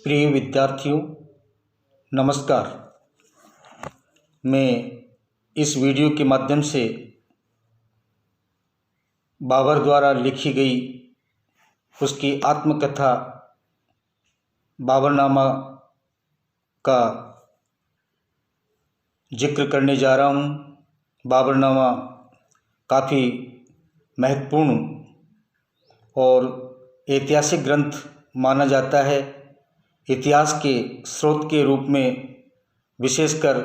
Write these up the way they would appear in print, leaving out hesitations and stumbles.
प्रिय विद्यार्थियों, नमस्कार। मैं इस वीडियो के माध्यम से बाबर द्वारा लिखी गई उसकी आत्मकथा बाबरनामा का जिक्र करने जा रहा हूँ। बाबरनामा काफ़ी महत्वपूर्ण और ऐतिहासिक ग्रंथ माना जाता है। इतिहास के स्रोत के रूप में, विशेषकर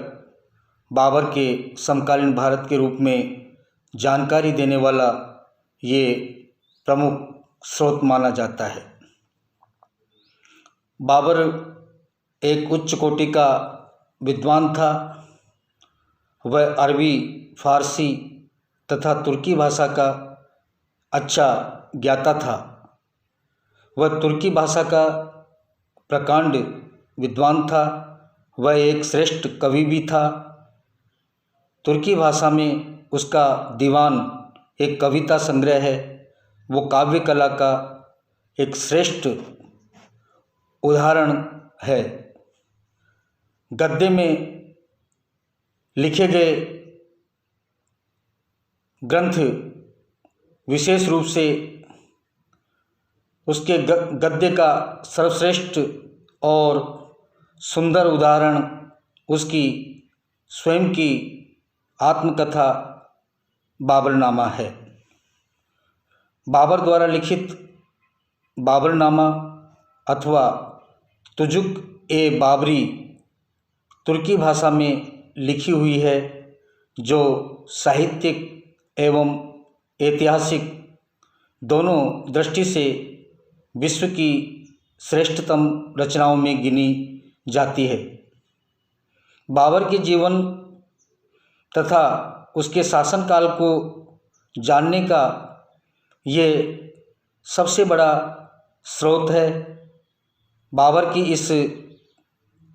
बाबर के समकालीन भारत के रूप में जानकारी देने वाला ये प्रमुख स्रोत माना जाता है। बाबर एक उच्च कोटि का विद्वान था। वह अरबी, फारसी तथा तुर्की भाषा का अच्छा ज्ञाता था। वह तुर्की भाषा का प्रकांड विद्वान था। वह एक श्रेष्ठ कवि भी था। तुर्की भाषा में उसका दीवान एक कविता संग्रह है। वो काव्य कला का एक श्रेष्ठ उदाहरण है। गद्य में लिखे गए ग्रंथ विशेष रूप से उसके गद्य का सर्वश्रेष्ठ और सुंदर उदाहरण उसकी स्वयं की आत्मकथा बाबरनामा है। बाबर द्वारा लिखित बाबरनामा अथवा तुजुक-ए-बाबरी तुर्की भाषा में लिखी हुई है, जो साहित्यिक एवं ऐतिहासिक दोनों दृष्टि से विश्व की श्रेष्ठतम रचनाओं में गिनी जाती है। बाबर के जीवन तथा उसके शासनकाल को जानने का ये सबसे बड़ा स्रोत है। बाबर की इस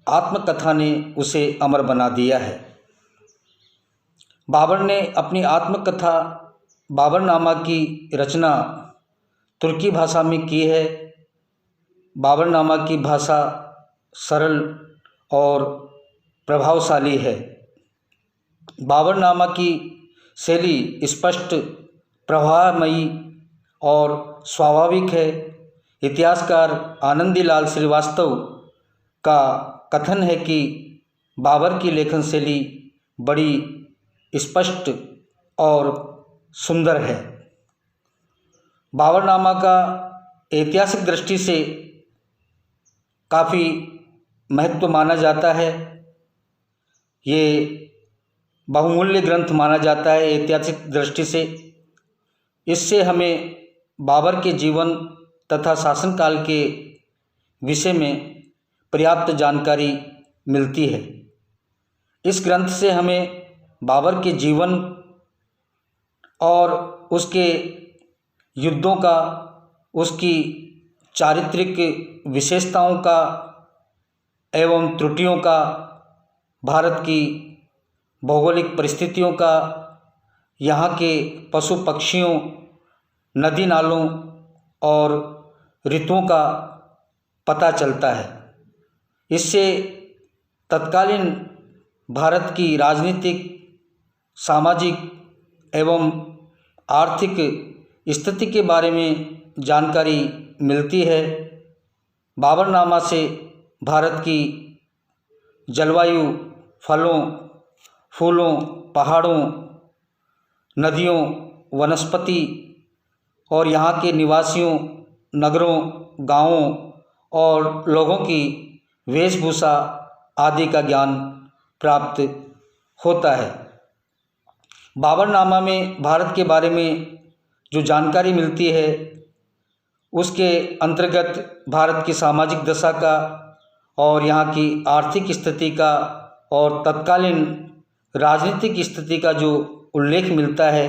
आत्मकथा ने उसे अमर बना दिया है। बाबर ने अपनी आत्मकथा बाबरनामा की रचना तुर्की भाषा में की है। बाबरनामा की भाषा सरल और प्रभावशाली है। बाबरनामा की शैली स्पष्ट, प्रवाहमयी और स्वाभाविक है। इतिहासकार आनंदीलाल श्रीवास्तव का कथन है कि बाबर की लेखन शैली बड़ी स्पष्ट और सुंदर है। बाबरनामा का ऐतिहासिक दृष्टि से काफ़ी महत्व माना जाता है। ये बहुमूल्य ग्रंथ माना जाता है ऐतिहासिक दृष्टि से। इससे हमें बाबर के जीवन तथा शासनकाल के विषय में पर्याप्त जानकारी मिलती है। इस ग्रंथ से हमें बाबर के जीवन और उसके युद्धों का, उसकी चारित्रिक विशेषताओं का एवं त्रुटियों का, भारत की भौगोलिक परिस्थितियों का, यहाँ के पशु पक्षियों, नदी नालों और ऋतुओं का पता चलता है। इससे तत्कालीन भारत की राजनीतिक, सामाजिक एवं आर्थिक स्थिति के बारे में जानकारी मिलती है। बाबरनामा से भारत की जलवायु, फलों, फूलों, पहाड़ों, नदियों, वनस्पति और यहाँ के निवासियों, नगरों, गांवों और लोगों की वेशभूषा आदि का ज्ञान प्राप्त होता है। बाबरनामा में भारत के बारे में जो जानकारी मिलती है, उसके अंतर्गत भारत की सामाजिक दशा का और यहाँ की आर्थिक स्थिति का और तत्कालीन राजनीतिक स्थिति का जो उल्लेख मिलता है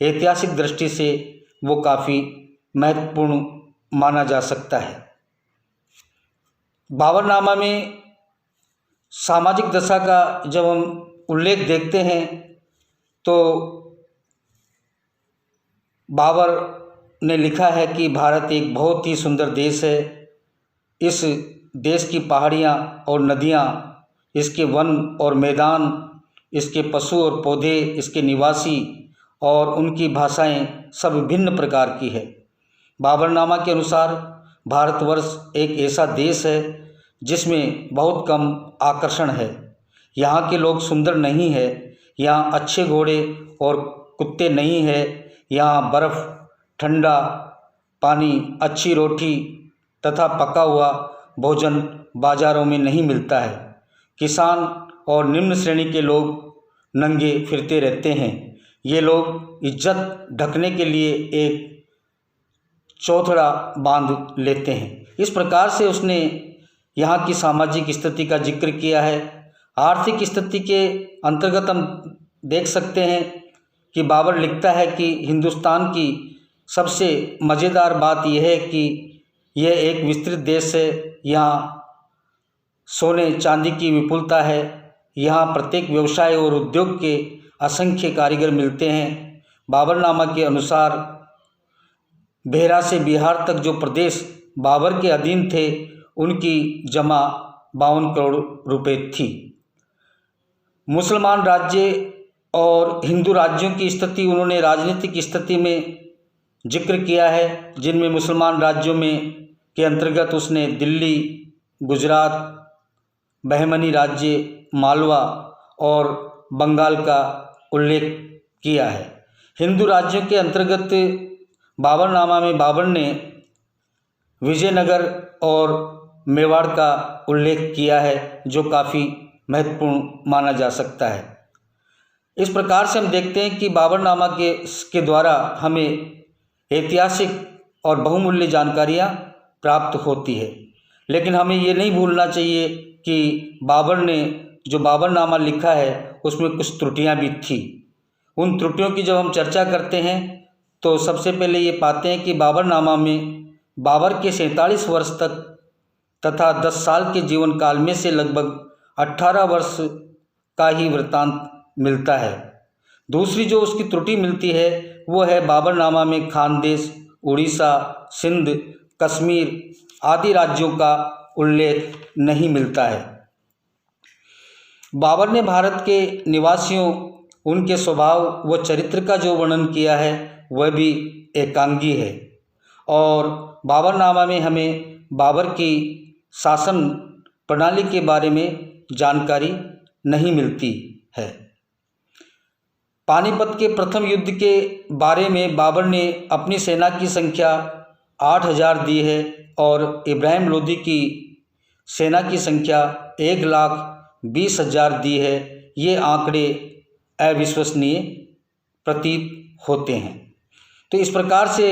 ऐतिहासिक दृष्टि से, वो काफ़ी महत्वपूर्ण माना जा सकता है। बाबरनामा में सामाजिक दशा का जब हम उल्लेख देखते हैं तो बाबर ने लिखा है कि भारत एक बहुत ही सुंदर देश है। इस देश की पहाड़ियाँ और नदियाँ, इसके वन और मैदान, इसके पशु और पौधे, इसके निवासी और उनकी भाषाएं सब भिन्न प्रकार की है। बाबरनामा के अनुसार भारतवर्ष एक ऐसा देश है जिसमें बहुत कम आकर्षण है। यहाँ के लोग सुंदर नहीं है, यहाँ अच्छे घोड़े और कुत्ते नहीं है, यहाँ बर्फ़, ठंडा पानी, अच्छी रोटी तथा पका हुआ भोजन बाज़ारों में नहीं मिलता है। किसान और निम्न श्रेणी के लोग नंगे फिरते रहते हैं। ये लोग इज्जत ढकने के लिए एक चौथड़ा बांध लेते हैं। इस प्रकार से उसने यहाँ की सामाजिक स्थिति का जिक्र किया है। आर्थिक स्थिति के अंतर्गत हम देख सकते हैं कि बाबर लिखता है कि हिंदुस्तान की सबसे मज़ेदार बात यह है कि यह एक विस्तृत देश है। यहाँ सोने चांदी की विपुलता है। यहाँ प्रत्येक व्यवसाय और उद्योग के असंख्य कारीगर मिलते हैं। बाबरनामा के अनुसार बेहरा से बिहार तक जो प्रदेश बाबर के अधीन थे, उनकी जमा 52 करोड़ रुपए थी। मुसलमान राज्य और हिंदू राज्यों की स्थिति उन्होंने राजनीतिक स्थिति में जिक्र किया है, जिनमें मुसलमान राज्यों में के अंतर्गत उसने दिल्ली, गुजरात, बहमनी राज्य, मालवा और बंगाल का उल्लेख किया है। हिंदू राज्यों के अंतर्गत बाबरनामा में बाबर ने विजयनगर और मेवाड़ का उल्लेख किया है, जो काफ़ी महत्वपूर्ण माना जा सकता है। इस प्रकार से हम देखते हैं कि बाबरनामा के द्वारा हमें ऐतिहासिक और बहुमूल्य जानकारियाँ प्राप्त होती है। लेकिन हमें ये नहीं भूलना चाहिए कि बाबर ने जो बाबरनामा लिखा है उसमें कुछ त्रुटियां भी थी। उन त्रुटियों की जब हम चर्चा करते हैं तो सबसे पहले ये पाते हैं कि बाबरनामा में बाबर के 47 वर्ष तक तथा 10 साल के जीवन काल में से लगभग 18 वर्ष का ही वृत्तांत मिलता है। दूसरी जो उसकी त्रुटि मिलती है वो है बाबरनामा में खानदेश, उड़ीसा, सिंध, कश्मीर आदि राज्यों का उल्लेख नहीं मिलता है। बाबर ने भारत के निवासियों, उनके स्वभाव व चरित्र का जो वर्णन किया है वह भी एकांगी है। और बाबरनामा में हमें बाबर की शासन प्रणाली के बारे में जानकारी नहीं मिलती है। पानीपत के प्रथम युद्ध के बारे में बाबर ने अपनी सेना की संख्या 8000 दी है और इब्राहिम लोदी की सेना की संख्या 1,20,000 दी है। ये आंकड़े अविश्वसनीय प्रतीत होते हैं। तो इस प्रकार से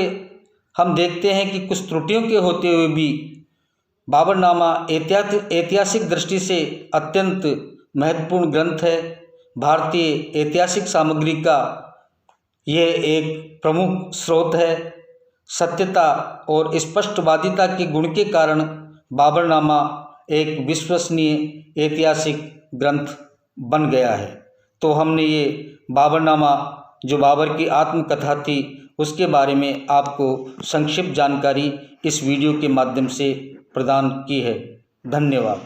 हम देखते हैं कि कुछ त्रुटियों के होते हुए भी बाबरनामा ऐतिहासिक दृष्टि से अत्यंत महत्वपूर्ण ग्रंथ है। भारतीय ऐतिहासिक सामग्री का यह एक प्रमुख स्रोत है। सत्यता और स्पष्टवादिता के गुण के कारण बाबरनामा एक विश्वसनीय ऐतिहासिक ग्रंथ बन गया है। तो हमने ये बाबरनामा जो बाबर की आत्मकथा थी उसके बारे में आपको संक्षिप्त जानकारी इस वीडियो के माध्यम से प्रदान की है। धन्यवाद।